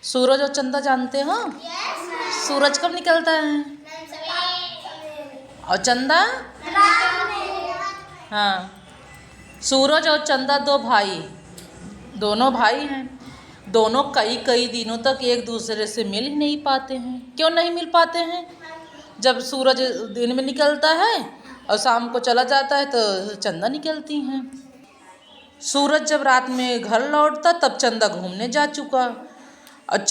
सूरज और चंदा जानते हो? सूरज कब निकलता है और चंदा? हाँ, सूरज और चंदा दो भाई, दोनों भाई हैं। दोनों कई कई दिनों तक एक दूसरे से मिल ही नहीं पाते हैं। क्यों नहीं मिल पाते हैं? जब सूरज दिन में निकलता है और शाम को चला जाता है तो चंदा निकलती हैं। सूरज जब रात में घर लौटता तब चंदा घूमने जा चुका, और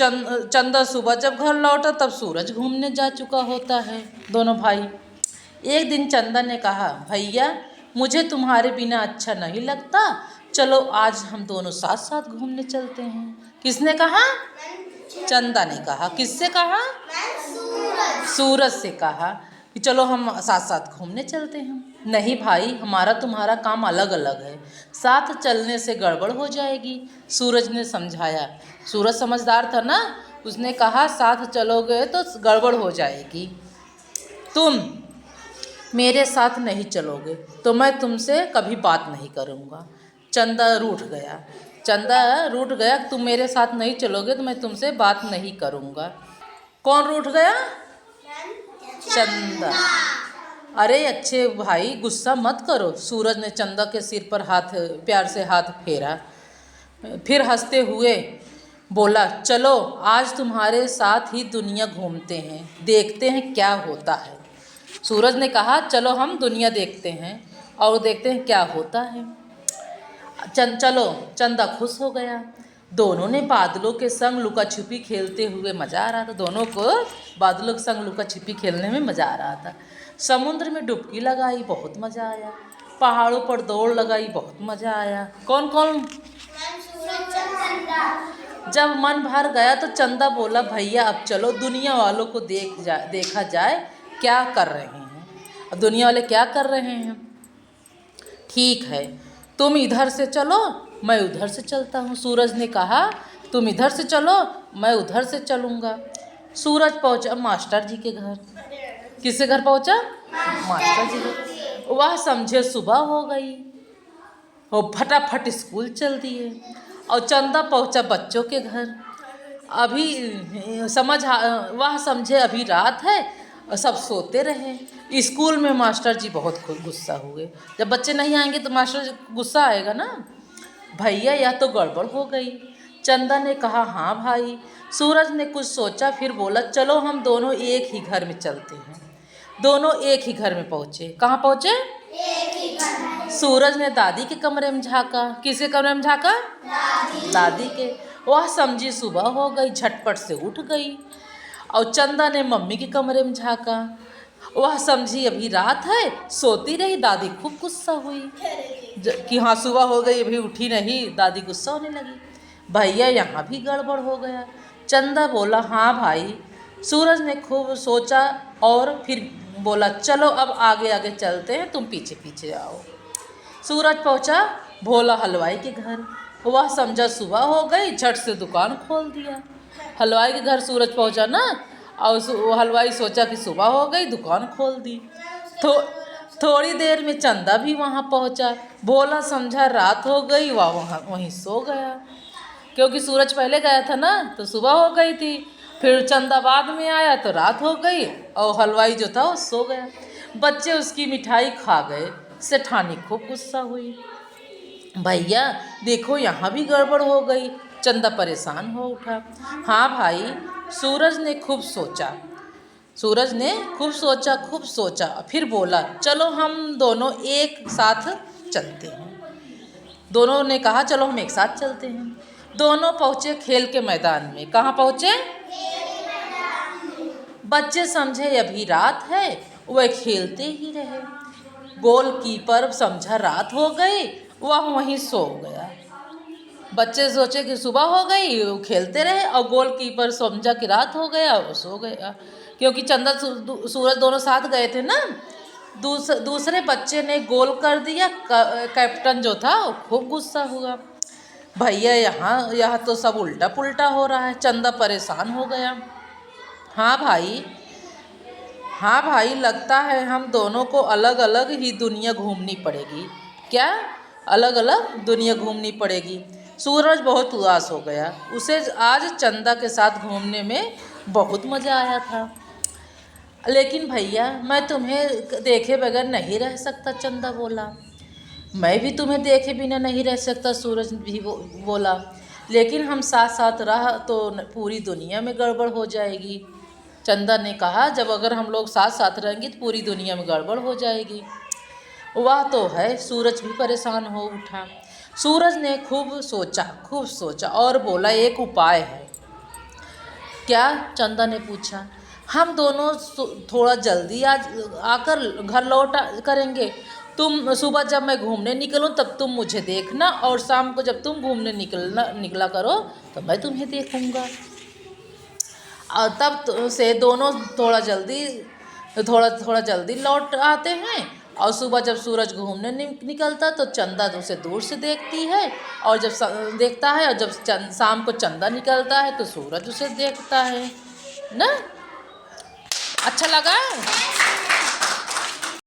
चंदा सुबह जब घर लौटा तब सूरज घूमने जा चुका होता है। दोनों भाई। एक दिन चंदा ने कहा, भैया मुझे तुम्हारे बिना अच्छा नहीं लगता, चलो आज हम दोनों साथ साथ घूमने चलते हैं। किसने कहा? चंदा ने कहा। किससे कहा? सूरज से कहा कि चलो हम साथ साथ घूमने चलते हैं। नहीं भाई, हमारा तुम्हारा काम अलग अलग है, साथ चलने से गड़बड़ हो जाएगी, सूरज ने समझाया। सूरज समझदार था ना, उसने कहा साथ चलोगे तो गड़बड़ हो जाएगी, तुम मेरे साथ नहीं चलोगे तो मैं तुमसे कभी बात नहीं करूँगा। चंदा रूठ गया, तुम मेरे साथ नहीं चलोगे तो मैं तुमसे बात नहीं करूँगा। कौन रूठ गया? चंदा। अरे अच्छे भाई, गुस्सा मत करो। सूरज ने चंदा के सिर पर प्यार से हाथ फेरा, फिर हंसते हुए बोला, चलो आज तुम्हारे साथ ही दुनिया घूमते हैं, देखते हैं क्या होता है। सूरज ने कहा, चलो हम दुनिया देखते हैं और देखते हैं क्या होता है। चलो। चंदा खुश हो गया। दोनों ने बादलों के संग लुका छिपी खेलते हुए मज़ा आ रहा था। दोनों को बादलों के संग लुका छिपी खेलने में मज़ा आ रहा था। समुद्र में डुबकी लगाई, बहुत मज़ा आया। पहाड़ों पर दौड़ लगाई, बहुत मज़ा आया। कौन कौन? जब मन भर गया तो चंदा बोला, भैया अब चलो दुनिया वालों को देखा जाए क्या कर रहे हैं। अब दुनिया वाले क्या कर रहे हैं? ठीक है, तुम इधर से चलो, मैं उधर से चलता हूँ। सूरज ने कहा, तुम इधर से चलो, मैं उधर से चलूँगा। सूरज पहुँचा मास्टर जी के घर। किसके घर पहुँचा? मास्टर जी के। वह समझे सुबह हो गई, वो फटाफट स्कूल चल दिए। और चंदा पहुँचा बच्चों के घर। वह समझे अभी रात है और सब सोते रहे। स्कूल में मास्टर जी बहुत गुस्सा हुए। जब बच्चे नहीं आएंगे तो मास्टर जी गुस्सा आएगा ना। भैया यह तो गड़बड़ हो गई। चंदा ने कहा, हाँ भाई। सूरज ने कुछ सोचा, फिर बोला, चलो हम दोनों एक ही घर में चलते हैं। दोनों एक ही घर में पहुँचे। कहाँ पहुँचे? एक ही घर में। सूरज ने दादी के कमरे में झाँका। किसके कमरे में झाँका? दादी के। वह समझी सुबह हो गई, झटपट से उठ गई। और चंदा ने मम्मी के कमरे में झाँका। वह समझी अभी रात है, सोती रही। दादी खूब गुस्सा हुई कि हाँ सुबह हो गई अभी उठी नहीं। दादी गुस्सा होने लगी। भैया यहाँ भी गड़बड़ हो गया। चंदा बोला, हाँ भाई। सूरज ने खूब सोचा और फिर बोला, चलो अब आगे आगे चलते हैं, तुम पीछे पीछे आओ। सूरज पहुँचा भोला हलवाई के घर। वह समझा सुबह हो गई, झट से दुकान खोल दिया। हलवाई के घर सूरज पहुँचा ना, और हलवाई सोचा कि सुबह हो गई, दुकान खोल दी। थोड़ी देर में चंदा भी वहाँ पहुँचा। भोला समझा रात हो गई, वह वहीं सो गया, क्योंकि सूरज पहले गया था ना, तो सुबह हो गई थी। फिर चंदा बाद में आया तो रात हो गई, और हलवाई जो था वो सो गया। बच्चे उसकी मिठाई खा गए। सेठानी खूब गुस्सा हुई। भैया देखो यहाँ भी गड़बड़ हो गई। चंदा परेशान हो उठा। हाँ भाई, सूरज ने खूब सोचा, फिर बोला, चलो हम दोनों एक साथ चलते हैं। दोनों ने कहा, चलो हम एक साथ चलते हैं। दोनों पहुँचे खेल के मैदान में। कहाँ पहुँचे? बच्चे समझे अभी रात है, वह खेलते ही रहे। गोलकीपर समझा रात हो गई, वह वहीं सो गया। बच्चे सोचे कि सुबह हो गई, वो खेलते रहे, और गोलकीपर समझा कि रात हो गया, वो सो गया। क्योंकि चंदा सूरज दोनों साथ गए थे ना। दूसरे बच्चे ने गोल कर दिया। कैप्टन जो था वो खूब गुस्सा हुआ। भैया यहाँ तो सब उल्टा पुल्टा हो रहा है। चंदा परेशान हो गया। हाँ भाई, लगता है हम दोनों को अलग अलग ही दुनिया घूमनी पड़ेगी। क्या? अलग अलग दुनिया घूमनी पड़ेगी। सूरज बहुत उदास हो गया। उसे आज चंदा के साथ घूमने में बहुत मज़ा आया था। लेकिन भैया मैं तुम्हें देखे बगैर नहीं रह सकता, चंदा बोला। मैं भी तुम्हें देखे बिना नहीं रह सकता, सूरज भी बोला। लेकिन हम साथ साथ रह तो पूरी दुनिया में गड़बड़ हो जाएगी। चंदा ने कहा, जब अगर हम लोग साथ साथ रहेंगे तो पूरी दुनिया में गड़बड़ हो जाएगी। वह तो है, सूरज भी परेशान हो उठा। सूरज ने खूब सोचा और बोला, एक उपाय है। क्या? चंदा ने पूछा। हम दोनों थोड़ा जल्दी आज आकर घर लौट करेंगे। तुम सुबह जब मैं घूमने निकलूं तब तुम मुझे देखना, और शाम को जब तुम घूमने निकला करो तो मैं तुम्हें देखूंगा। और तब से दोनों थोड़ा जल्दी लौट आते हैं। और सुबह जब सूरज घूमने निकलता तो चंदा उसे दूर से देखती है, और जब देखता है, और जब शाम को चंदा निकलता है तो सूरज उसे देखता है ना। अच्छा लगा?